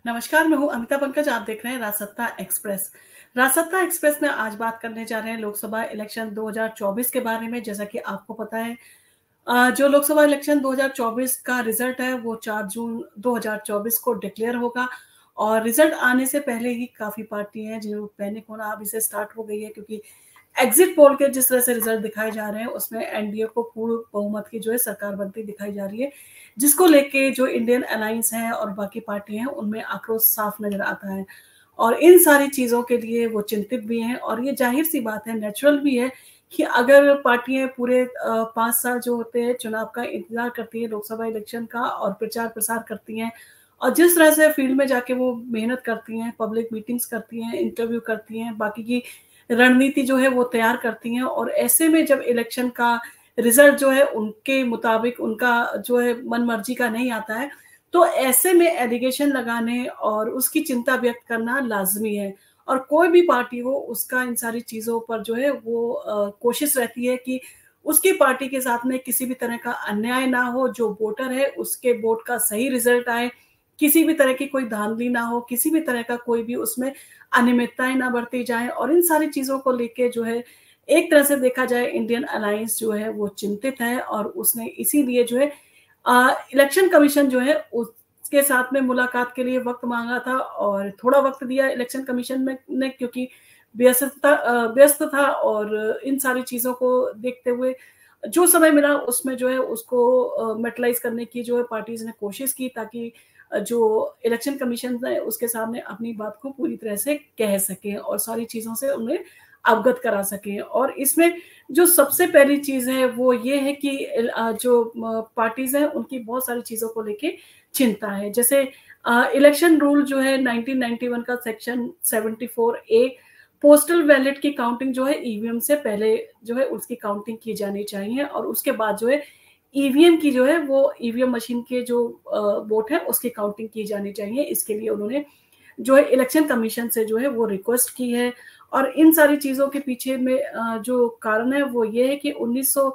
नमस्कार, मैं हूँ अमिता पंकज, आप देख रहे हैं राजसत्ता एक्सप्रेस। राजसत्ता एक्सप्रेस में आज बात करने जा रहे हैं लोकसभा इलेक्शन 2024 के बारे में। जैसा कि आपको पता है जो लोकसभा इलेक्शन 2024 का रिजल्ट है वो 4 जून 2024 को डिक्लेयर होगा और रिजल्ट आने से पहले ही काफ़ी पार्टी हैं जिन्हें पैनिक होना अब इसे स्टार्ट हो गई है, क्योंकि एग्जिट पोल के जिस तरह से रिजल्ट दिखाए जा रहे हैं उसमें एनडीए को पूर्ण बहुमत की जो है सरकार बनती दिखाई जा रही है, जिसको लेके जो इंडियन अलायंस है और बाकी पार्टी हैं उनमें आक्रोश साफ नजर आता है। और इन सारी चीजों के लिए वो चिंतित भी हैं और ये जाहिर सी बात है, नेचुरल भी है कि अगर पार्टियां पूरे 5 साल जो होते हैं चुनाव का इंतजार करती है, लोकसभा इलेक्शन का, और प्रचार प्रसार करती हैं और जिस तरह से फील्ड में जाके वो मेहनत करती हैं, पब्लिक मीटिंग्स करती हैं, इंटरव्यू करती हैं, बाकी की रणनीति जो है वो तैयार करती हैं, और ऐसे में जब इलेक्शन का रिजल्ट जो है उनके मुताबिक, उनका जो है मन मर्जी का नहीं आता है, तो ऐसे में एलिगेशन लगाने और उसकी चिंता व्यक्त करना लाजमी है। और कोई भी पार्टी हो उसका इन सारी चीजों पर जो है वो कोशिश रहती है कि उसकी पार्टी के साथ में किसी भी तरह का अन्याय ना हो, जो वोटर है उसके वोट का सही रिजल्ट आए, किसी भी तरह की कोई धांधली ना हो, किसी भी तरह का कोई भी उसमें अनियमितताएं ना बरती जाए। और इन सारी चीजों को लेके जो है एक तरह से देखा जाए इंडियन अलायंस जो है वो चिंतित है और उसने इसीलिए जो है इलेक्शन कमीशन जो है उसके साथ में मुलाकात के लिए वक्त मांगा था और थोड़ा वक्त दिया इलेक्शन कमीशन में ने, क्योंकि व्यस्त था और इन सारी चीजों को देखते हुए जो समय मिला उसमें जो है उसको मेटलाइज करने की जो है पार्टीज ने कोशिश की, ताकि जो इलेक्शन कमीशन है उसके सामने अपनी बात को पूरी तरह से कह सके और सारी चीजों से उन्हें अवगत करा सके। और इसमें जो सबसे पहली चीज है वो ये है कि जो पार्टीज हैं उनकी बहुत सारी चीजों को लेके चिंता है। जैसे इलेक्शन रूल जो है 1991 का सेक्शन 74A, पोस्टल बैलेट की काउंटिंग जो है ईवीएम से पहले जो है उसकी काउंटिंग की जानी चाहिए और उसके बाद जो है ईवीएम की जो है वो ईवीएम मशीन के जो वोट है उसकी काउंटिंग की जानी चाहिए। इसके लिए उन्होंने जो है इलेक्शन कमीशन से जो है वो रिक्वेस्ट की है। और इन सारी चीजों के पीछे में जो कारण है वो ये है कि 1900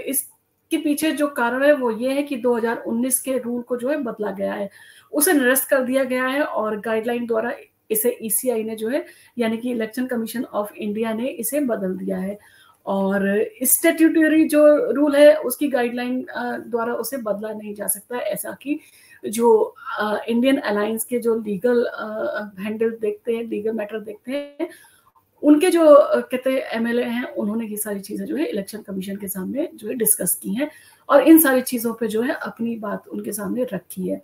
इसके पीछे जो कारण है वो ये है कि 2019 के रूल को जो है बदला गया है, उसे निरस्त कर दिया गया है और गाइडलाइन द्वारा इसे ईसीआई ने जो है, यानी कि इलेक्शन कमीशन ऑफ इंडिया ने इसे बदल दिया है। और स्टैट्यूटरी जो रूल है उसकी गाइडलाइन द्वारा उसे बदला नहीं जा सकता, ऐसा कि जो इंडियन अलायंस के जो लीगल हैंडल देखते हैं, लीगल मैटर देखते हैं, उनके जो कहते हैं एमएलए हैं, उन्होंने ये सारी चीजें जो है इलेक्शन कमीशन के सामने जो है डिस्कस की हैं और इन सारी चीजों पे जो है अपनी बात उनके सामने रखी है।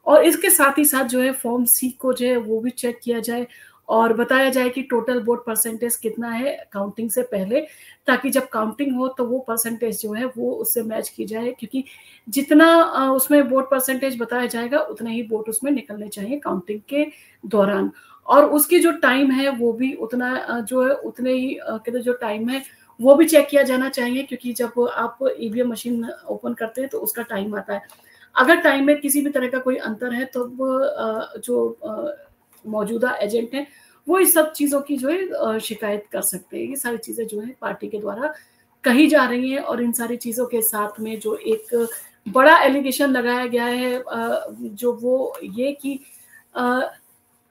और इसके साथ ही साथ जो है फॉर्म सी को जो है वो भी चेक किया जाए और बताया जाए कि टोटल वोट परसेंटेज कितना है काउंटिंग से पहले, ताकि जब काउंटिंग हो तो वो परसेंटेज जो है वो उससे मैच की जाए, क्योंकि जितना उसमें वोट परसेंटेज बताया जाएगा उतने ही वोट उसमें निकलने चाहिए काउंटिंग के दौरान। और उसकी जो टाइम है वो भी उतना जो है उतने ही कहते जो टाइम है वो भी चेक किया जाना चाहिए, क्योंकि जब आप ईवीएम मशीन ओपन करते हैं तो उसका टाइम आता है। अगर टाइम में किसी भी तरह का कोई अंतर है तो जो मौजूदा एजेंट हैं वो इस सब चीजों की जो है शिकायत कर सकते हैं। ये सारी चीजें जो है पार्टी के द्वारा कही जा रही हैं और इन सारी चीजों के साथ में जो एक बड़ा एलिगेशन लगाया गया है जो वो ये कि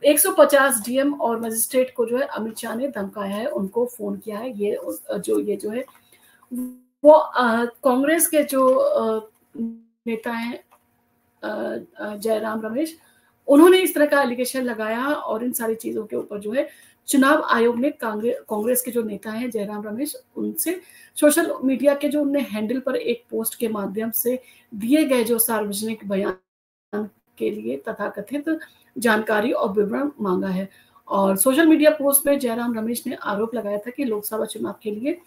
150 डीएम और मजिस्ट्रेट को जो है अमित शाह ने धमकाया है, उनको फोन किया है। ये जो है वो कांग्रेस के जो नेता हैं जयराम रमेश, उन्होंने इस तरह का एलिगेशन लगाया और इन सारी चीजों के ऊपर जो है चुनाव आयोग ने कांग्रेस के जो नेता हैं जयराम रमेश, उनसे सोशल मीडिया के जो उनने हैंडल पर एक पोस्ट के माध्यम से दिए गए जो सार्वजनिक बयान के लिए तथाकथित जानकारी और विवरण मांगा है। और सोशल मीडिया पोस्ट में जयराम रमेश ने आरोप लगाया था कि लोकसभा चुनाव के लिए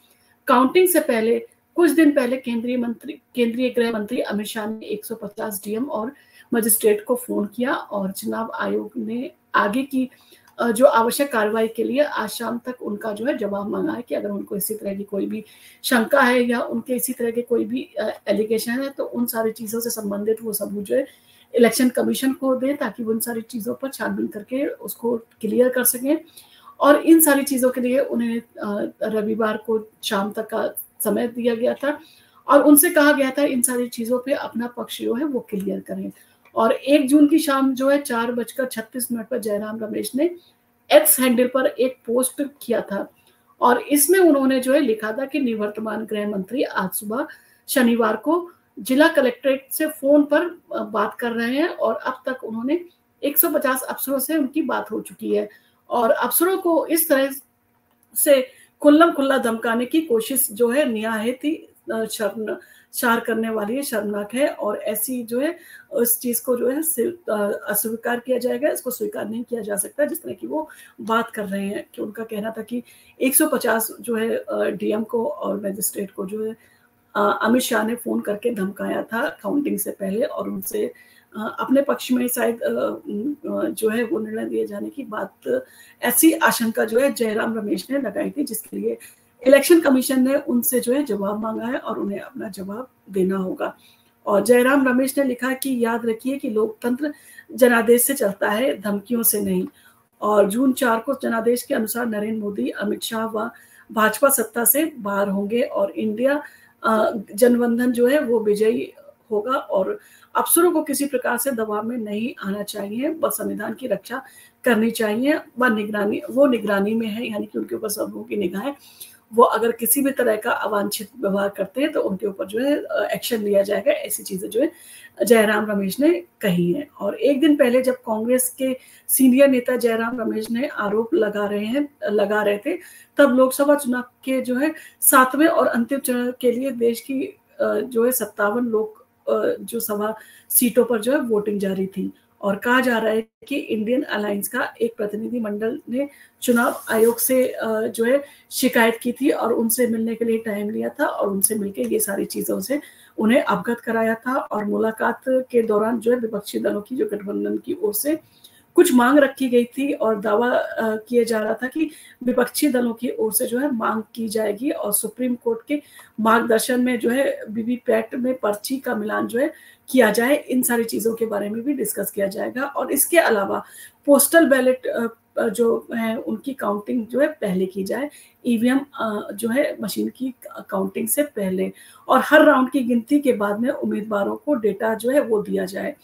काउंटिंग से पहले कुछ दिन पहले केंद्रीय गृह मंत्री अमित शाह ने 150 डीएम और मजिस्ट्रेट को फोन किया और चुनाव आयोग ने आगे की जो आवश्यक कार्रवाई के लिए आज शाम तक उनका जो है जवाब मांगा है कि अगर उनको इसी तरह की कोई भी शंका है या उनके इसी तरह के कोई भी एलिगेशन है तो उन सारी चीजों से संबंधित वो सबूत जो है इलेक्शन कमीशन को दे, ताकि वो इन सारी चीजों पर छानबीन करके उसको क्लियर कर सकें। और इन सारी चीजों के लिए उन्हें रविवार को शाम तक का समय दिया गया था और उनसे कहा गया था इन सारी चीजों पे अपना पक्ष जो है वो क्लियर करें। और 1 जून की शाम जो है 4:36 पर जयराम रमेश ने एक्स हैंडल पर एक पोस्ट किया था और इसमें उन्होंने जो है लिखा था कि निवर्तमान गृह मंत्री आज सुबह शनिवार को जिला कलेक्ट्रेट से फोन पर बात कर रहे हैं और अब तक उन्होंने 150 अफसरों से उनकी बात हो चुकी है और अफसरों को इस तरह से खुल्लम खुल्ला धमकाने की कोशिश जो है निहायत ही शर्मसार करने वाली है, शर्मनाक है और ऐसी जो है उस चीज को जो है अस्वीकार किया जाएगा, इसको स्वीकार नहीं किया जा सकता। जिस तरह की वो बात कर रहे हैं कि उनका कहना था कि 150 जो है डीएम को और मजिस्ट्रेट को जो है अमित शाह ने फोन करके धमकाया था काउंटिंग से पहले और उनसे अपने पक्ष में शायद जो है वो निर्णय दिए जाने की बात, ऐसी आशंका जो है जयराम रमेश ने लगाई थी, जिसके लिए इलेक्शन कमीशन ने उनसे जो है जवाब मांगा है और उन्हें अपना जवाब देना होगा। और जयराम रमेश ने लिखा कि याद रखिए कि लोकतंत्र जनादेश से चलता है, धमकियों से नहीं। और जून 4 को जनादेश के अनुसार नरेंद्र मोदी, अमित शाह व भाजपा सत्ता से बाहर होंगे और इंडिया जनबंधन जो है वो विजयी होगा और अफसरों को किसी प्रकार से दबाव में नहीं आना चाहिए, बस संविधान की रक्षा करनी चाहिए व निगरानी में है, यानी कि उनके ऊपर सब लोगों की निगाह है। वो अगर किसी भी तरह का अवांछित व्यवहार करते हैं तो उनके ऊपर जो है एक्शन लिया जाएगा। ऐसी चीजें जो है जयराम रमेश ने कही है। और एक दिन पहले जब कांग्रेस के सीनियर नेता जयराम रमेश ने आरोप लगा रहे थे, तब लोकसभा चुनाव के जो है 7वें और अंतिम चरण के लिए देश की जो है 57 लोक जो सभा सीटों पर जो है वोटिंग जारी थी और कहा जा रहा है कि इंडियन अलायंस का एक प्रतिनिधि मंडल ने चुनाव आयोग से जो है शिकायत की थी और उनसे मिलने के लिए टाइम लिया था और उनसे मिलकर ये सारी चीजों से उन्हें अवगत कराया था। और मुलाकात के दौरान जो है विपक्षी दलों की जो गठबंधन की ओर से कुछ मांग रखी गई थी और दावा किया जा रहा था कि विपक्षी दलों की ओर से जो है मांग की जाएगी और सुप्रीम कोर्ट के मार्गदर्शन में जो है वीवीपैट में पर्ची का मिलान जो है किया जाए। इन सारी चीजों के बारे में भी डिस्कस किया जाएगा और इसके अलावा पोस्टल बैलेट जो है उनकी काउंटिंग जो है पहले की जाए, ईवीएम जो है मशीन की काउंटिंग से पहले, और हर राउंड की गिनती के बाद में उम्मीदवारों को डेटा जो है वो दिया जाए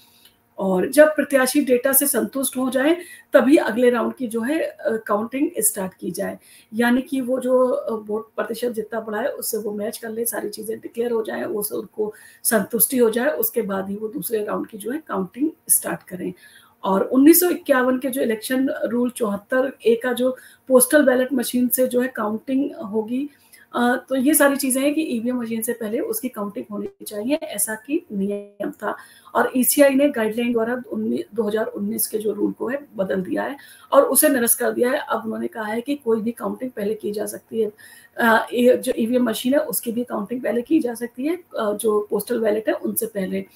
और जब प्रत्याशी डेटा से संतुष्ट हो जाए तभी अगले राउंड की जो है काउंटिंग स्टार्ट की जाए, यानी कि वो जो वोट प्रतिशत जितना बढ़ा है उससे वो मैच कर ले, सारी चीजें डिक्लेयर हो जाए, वो उनको संतुष्टि हो जाए, उसके बाद ही वो दूसरे राउंड की जो है काउंटिंग स्टार्ट करें। और 1951 के जो इलेक्शन रूल 74A का जो पोस्टल बैलेट मशीन से जो है काउंटिंग होगी, तो ये सारी चीजें हैं कि ईवीएम मशीन से पहले उसकी काउंटिंग होनी चाहिए, ऐसा की नियम था। और ईसीआई ने गाइडलाइन द्वारा 2019 के जो रूल को है बदल दिया है और उसे निरस्त कर दिया है। अब उन्होंने कहा है कि कोई भी काउंटिंग पहले की जा सकती है, जो ईवीएम मशीन है उसकी भी काउंटिंग पहले की जा सकती है, जो पोस्टल बैलेट है उनसे पहले।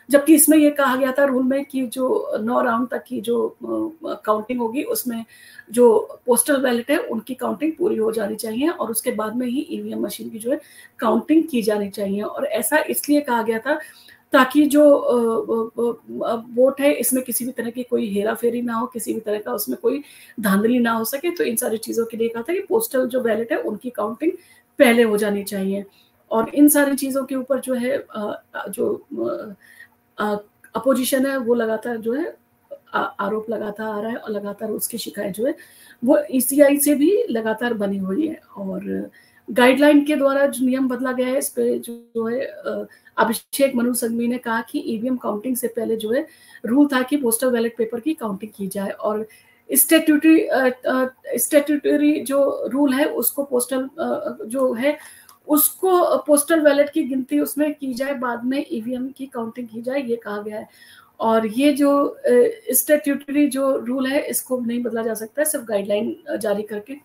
जबकि इसमें यह कहा गया था रूल में कि जो 9 राउंड तक की जो काउंटिंग होगी उसमें जो पोस्टल बैलेट है उनकी काउंटिंग पूरी हो जानी चाहिए और उसके बाद में ही ईवीएम मशीन की जो है काउंटिंग की जानी चाहिए। और ऐसा इसलिए कहा गया था ताकि जो वोट है इसमें किसी भी तरह की कोई हेरा फेरी ना हो, किसी भी तरह का उसमें कोई धांधली ना हो सके। तो इन सारी चीजों के लिए कहा था कि पोस्टल जो बैलेट है उनकी काउंटिंग पहले हो जानी चाहिए। और इन सारी चीजों के ऊपर जो है जो अपोजिशन है वो लगातार जो है आरोप लगाता आ रहा है और लगातार उसकी शिकायत जो है वो ईसीआई से भी लगातार बनी हुई है। और गाइडलाइन के द्वारा जो नियम बदला गया है इस पे जो है अभिषेक मनु संघवी ने कहा कि ईवीएम काउंटिंग से पहले जो है रूल था कि पोस्टल बैलेट पेपर की काउंटिंग की जाए और स्टैट्यूटरी जो रूल है उसको पोस्टल जो है उसको पोस्टल बैलेट की गिनती उसमें की जाए, बाद में ईवीएम की काउंटिंग की जाए, ये कहा गया है। और ये जो स्टैट्यूटरी जो रूल है इसको नहीं बदला जा सकता है, सिर्फ गाइडलाइन जारी करके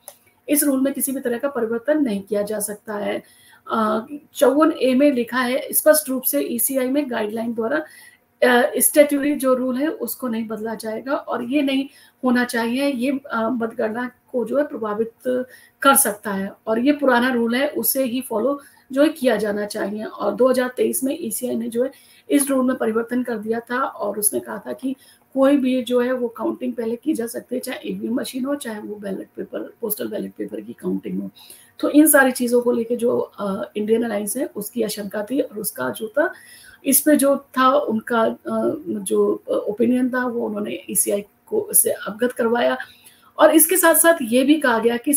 इस रूल में किसी भी तरह का परिवर्तन नहीं किया जा सकता है। 54A में लिखा है स्पष्ट रूप से ईसीआई में गाइडलाइन द्वारा स्टैट्यूटरी जो रूल है उसको नहीं बदला जाएगा और ये नहीं होना चाहिए, ये मतगणना को जो है प्रभावित कर सकता है और ये पुराना रूल है उसे ही फॉलो जो है किया जाना चाहिए। और 2023 में ईसीआई ने जो है इस रूल में परिवर्तन कर दिया था और उसने कहा था कि कोई भी जो है वो काउंटिंग पहले की जा सकती है, चाहे ईवीएम मशीन हो, चाहे वो ballot paper, postal ballot paper की काउंटिंग हो। तो इन सारी चीज़ों को लेके जो इंडियन अलायंस है उसकी आशंका थी, और उसका जो था इस पे जो था उनका जो ओपिनियन था वो उन्होंने ईसीआई को इससे अवगत करवाया। और इसके साथ-साथ ये भी कहा गया कि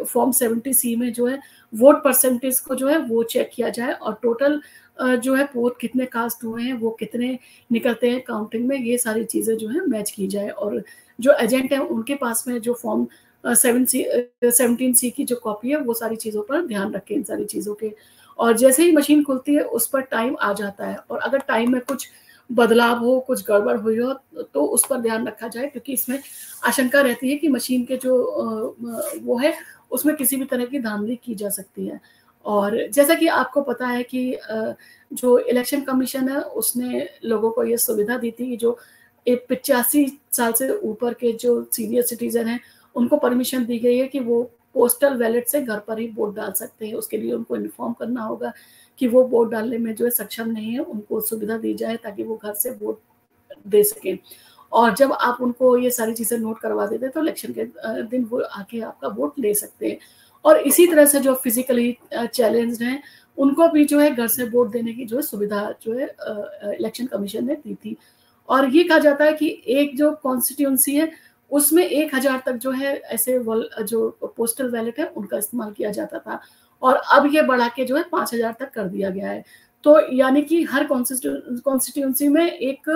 फॉर्म 70 सी में जो है वोट परसेंटेज को जो है वो चेक किया जाए, और टोटल जो है वोट कितने कास्ट हुए हैं, वो कितने निकलते हैं काउंटिंग में, ये सारी चीज़ें जो है मैच की जाए। और जो एजेंट हैं उनके पास में जो फॉर्म 17 सी की जो कॉपी है वो सारी चीज़ों पर ध्यान रखें, इन सारी चीज़ों के। और जैसे ही मशीन खुलती है उस पर टाइम आ जाता है, और अगर टाइम में कुछ बदलाव हो, कुछ गड़बड़ हुई हो, तो उस पर ध्यान रखा जाए, क्योंकि इसमें आशंका रहती है कि मशीन के जो वो है उसमें किसी भी तरह की धांधली की जा सकती है। और जैसा कि आपको पता है कि जो इलेक्शन कमीशन है उसने लोगों को ये सुविधा दी थी कि जो 85 साल से ऊपर के जो सीनियर सिटीजन हैं उनको परमिशन दी गई है कि वो पोस्टल बैलेट से घर पर ही वोट डाल सकते हैं। उसके लिए उनको इन्फॉर्म करना होगा कि वो वोट डालने में जो है सक्षम नहीं है, उनको सुविधा दी जाए ताकि वो घर से वोट दे सकें। और जब आप उनको ये सारी चीज़ें नोट करवा देते हैं तो इलेक्शन के दिन वो आके आपका वोट ले सकते हैं। और इसी तरह से जो फिजिकली चैलेंज्ड हैं उनको भी जो है घर से वोट देने की जो है सुविधा जो है इलेक्शन कमीशन ने दी थी। और ये कहा जाता है कि एक जो कॉन्स्टिट्यूंसी है उसमें 1000 तक जो है ऐसे जो पोस्टल बैलेट है उनका इस्तेमाल किया जाता था, और अब ये बढ़ा के जो है 5000 तक कर दिया गया है। तो यानी कि हर कॉन्स्टिट्यूंसी में एक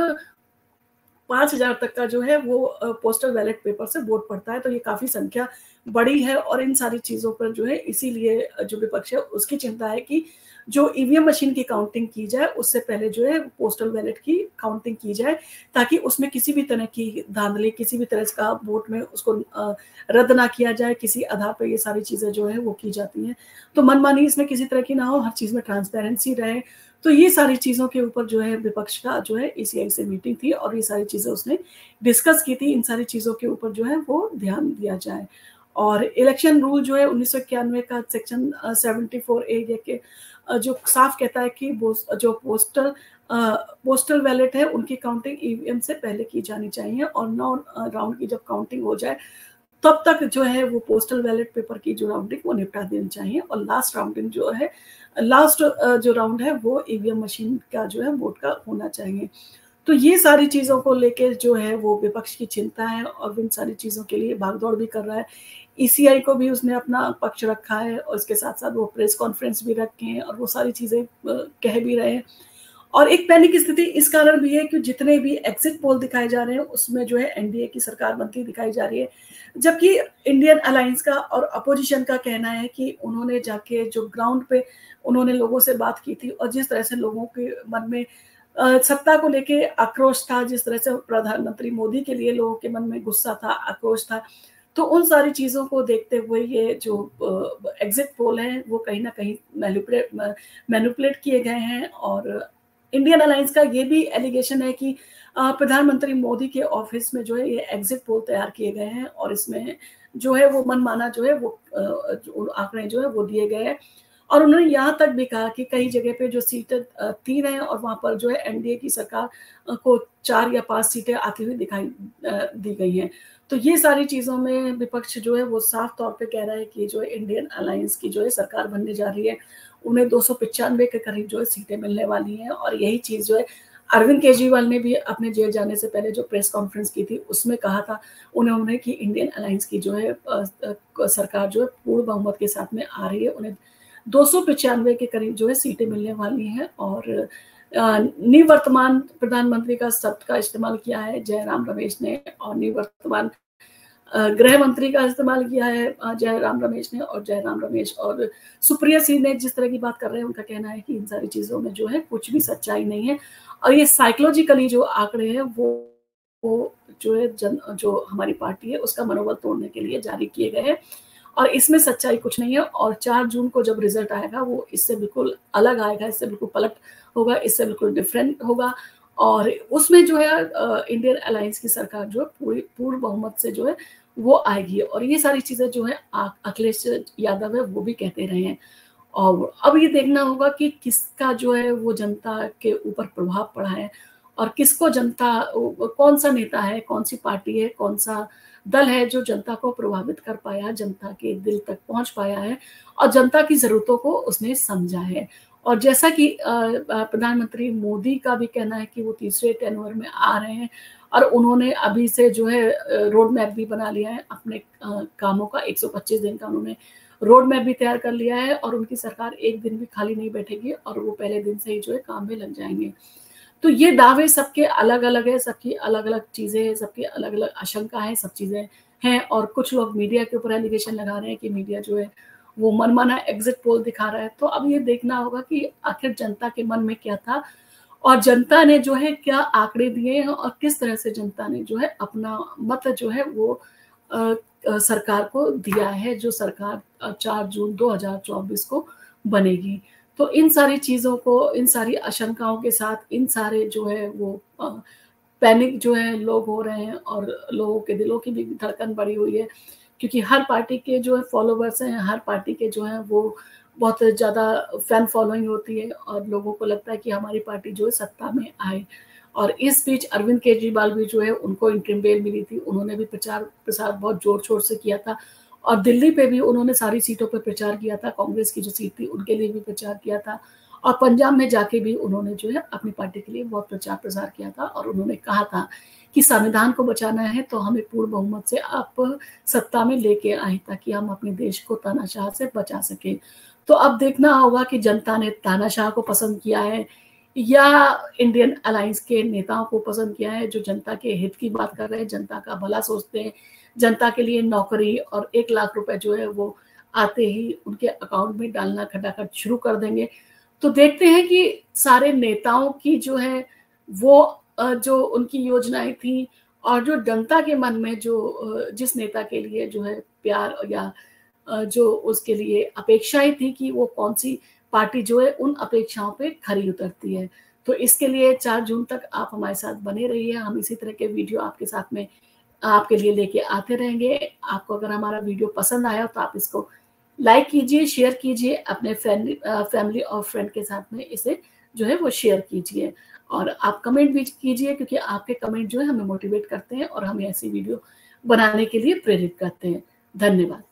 5000 तक का जो है वो पोस्टल बैलेट पेपर से वोट पड़ता है। तो ये काफ़ी संख्या बड़ी है, और इन सारी चीज़ों पर जो है इसीलिए जो विपक्ष है उसकी चिंता है कि जो ईवीएम मशीन की काउंटिंग की जाए उससे पहले जो है पोस्टल बैलेट की काउंटिंग की जाए, ताकि उसमें किसी भी तरह की धांधली, किसी भी तरह का वोट में उसको रद्द ना किया जाए। किसी आधार पर ये सारी चीज़ें जो है वो की जाती हैं, तो मनमानी इसमें किसी तरह की ना हो, हर चीज़ में ट्रांसपेरेंसी रहे। तो ये सारी चीज़ों के ऊपर जो है विपक्ष का जो है ईसीआई से मीटिंग थी, और ये सारी चीज़ें उसने डिस्कस की थी। इन सारी चीज़ों के ऊपर जो है वो ध्यान दिया जाए। और इलेक्शन रूल जो है 1991 का सेक्शन 74 ए के जो साफ कहता है कि वो जो पोस्टल बैलेट है उनकी काउंटिंग ईवीएम से पहले की जानी चाहिए, और 9 राउंड की जब काउंटिंग हो जाए तब तक जो है वो पोस्टल बैलेट पेपर की जो राउंडिंग वो निपटा देनी चाहिए, और लास्ट राउंडिंग जो है लास्ट जो राउंड है वो ईवीएम मशीन का जो है वोट का होना चाहिए। तो ये सारी चीज़ों को लेके जो है वो विपक्ष की चिंता है, और इन सारी चीज़ों के लिए भागदौड़ भी कर रहा है। ईसीआई को भी उसने अपना पक्ष रखा है, और इसके साथ-साथ वो प्रेस कॉन्फ्रेंस भी रखे हैं, और वो सारी चीज़ें कह भी रहे हैं। और एक पैनिक स्थिति इस कारण भी है कि जितने भी एग्जिट पोल दिखाए जा रहे हैं उसमें जो है एनडीए की सरकार बनती दिखाई जा रही है, जबकि इंडियन अलायंस का और अपोजिशन का कहना है कि उन्होंने जाके जो ग्राउंड पे उन्होंने लोगों से बात की थी, और जिस तरह से लोगों के मन में सत्ता को लेके आक्रोश था, जिस तरह से प्रधानमंत्री मोदी के लिए लोगों के मन में गुस्सा था, आक्रोश था, तो उन सारी चीज़ों को देखते हुए ये जो एग्जिट पोल हैं वो कहीं न कहीं मैनिपुलेट किए गए हैं। और इंडियन अलायंस का ये भी एलिगेशन है कि प्रधानमंत्री मोदी के ऑफिस में जो है ये एग्जिट पोल तैयार किए गए हैं, और इसमें जो है वो मनमाना जो है वो जो आंकड़े जो है वो दिए गए हैं। और उन्होंने यहाँ तक भी कहा कि कई जगह पे जो सीटें 3 हैं, और वहाँ पर जो है एनडीए की सरकार को 4 या 5 सीटें आती हुई दिखाई दी गई हैं। तो ये सारी चीज़ों में विपक्ष जो है वो साफ तौर पे कह रहा है कि जो इंडियन अलायंस की जो है सरकार बनने जा रही है, उन्हें 295 के करीब जो है सीटें मिलने वाली हैं। और यही चीज़ जो है अरविंद केजरीवाल ने भी अपने जेल जाने से पहले जो प्रेस कॉन्फ्रेंस की थी उसमें कहा था उन्होंने कि इंडियन अलायंस की जो है सरकार जो है पूर्ण बहुमत के साथ में आ रही है, उन्हें 295 के करीब जो है सीटें मिलने वाली हैं। और निवर्तमान प्रधानमंत्री का शब्द का इस्तेमाल किया है जयराम रमेश ने, और निवर्तमान गृह मंत्री का इस्तेमाल किया है जयराम रमेश ने। और जयराम रमेश और सुप्रिया सिंह ने जिस तरह की बात कर रहे हैं उनका कहना है कि इन सारी चीज़ों में जो है कुछ भी सच्चाई नहीं है, और ये साइकोलॉजिकली जो आंकड़े हैं वो जो है जो हमारी पार्टी है उसका मनोबल तोड़ने के लिए जारी किए गए हैं, और इसमें सच्चाई कुछ नहीं है। और 4 जून को जब रिजल्ट आएगा वो इससे बिल्कुल अलग आएगा, इससे बिल्कुल पलट होगा, इससे बिल्कुल डिफरेंट होगा। और उसमें जो है इंडियन अलायंस की सरकार जो है पूर्ण बहुमत से जो है वो आएगी। और ये सारी चीज़ें जो है अखिलेश यादव है वो भी कहते रहे हैं। और अब ये देखना होगा कि किसका जो है वो जनता के ऊपर प्रभाव पड़ा है, और किसको जनता कौन सा नेता है, कौन सी पार्टी है, कौन सा दल है जो जनता को प्रभावित कर पाया, जनता के दिल तक पहुंच पाया है और जनता की जरूरतों को उसने समझा है। और जैसा कि प्रधानमंत्री मोदी का भी कहना है कि वो तीसरे टेन्योर में आ रहे हैं और उन्होंने अभी से जो है रोड मैप भी बना लिया है अपने कामों का। 125 दिन का उन्होंने रोड मैप भी तैयार कर लिया है और उनकी सरकार एक दिन भी खाली नहीं बैठेगी और वो पहले दिन से ही जो है काम में लग जाएंगे। तो ये दावे सबके अलग अलग है, सबकी अलग अलग चीजें हैं, सबकी अलग अलग आशंका है, सब चीजें हैं। और कुछ लोग मीडिया के ऊपर एलिगेशन लगा रहे हैं कि मीडिया जो है वो मनमाना एग्जिट पोल दिखा रहा है। तो अब ये देखना होगा कि आखिर जनता के मन में क्या था और जनता ने जो है क्या आंकड़े दिए हैं और किस तरह से जनता ने जो है अपना मत जो है वो सरकार को दिया है, जो सरकार 4 जून 2024 को बनेगी। तो इन सारी चीजों को, इन सारी आशंकाओं के साथ, इन सारे जो है वो पैनिक जो है लोग हो रहे हैं और लोगों के दिलों की भी धड़कन बढ़ी हुई है, क्योंकि हर पार्टी के जो है फॉलोवर्स हैं, हर पार्टी के जो है वो बहुत ज़्यादा फैन फॉलोइंग होती है और लोगों को लगता है कि हमारी पार्टी जो है सत्ता में आए। और इस बीच अरविंद केजरीवाल भी जो है उनको इंटरिम बेल मिली थी, उन्होंने भी प्रचार प्रसार बहुत जोर शोर से किया था और दिल्ली पे भी उन्होंने सारी सीटों पर प्रचार किया था, कांग्रेस की जो सीट थी उनके लिए भी प्रचार किया था और पंजाब में जाके भी उन्होंने जो है अपनी पार्टी के लिए बहुत प्रचार प्रसार किया था और उन्होंने कहा था कि संविधान को बचाना है तो हमें पूर्ण बहुमत से आप सत्ता में लेके आए ताकि हम अपने देश को तानाशाह से बचा सके। तो अब देखना होगा कि जनता ने तानाशाह को पसंद किया है या इंडियन अलायंस के नेताओं को पसंद किया है, जो जनता के हित की बात कर रहे हैं, जनता का भला सोचते हैं, जनता के लिए नौकरी और 1 लाख रुपए जो है वो आते ही उनके अकाउंट में डालना खटाखट शुरू कर देंगे। तो देखते हैं कि सारे नेताओं की जो है वो जो उनकी योजनाएं थी और जो जनता के मन में जो जिस नेता के लिए जो है प्यार या जो उसके लिए अपेक्षाएं थी कि वो कौन सी पार्टी जो है उन अपेक्षाओं पे खरी उतरती है। तो इसके लिए 4 जून तक आप हमारे साथ बने रहिए, हम इसी तरह के वीडियो आपके साथ में आपके लिए लेके आते रहेंगे। आपको अगर हमारा वीडियो पसंद आया तो आप इसको लाइक कीजिए, शेयर कीजिए, अपने फैमिली और फ्रेंड के साथ में इसे जो है वो शेयर कीजिए और आप कमेंट भी कीजिए, क्योंकि आपके कमेंट जो है हमें मोटिवेट करते हैं और हमें ऐसी वीडियो बनाने के लिए प्रेरित करते हैं। धन्यवाद।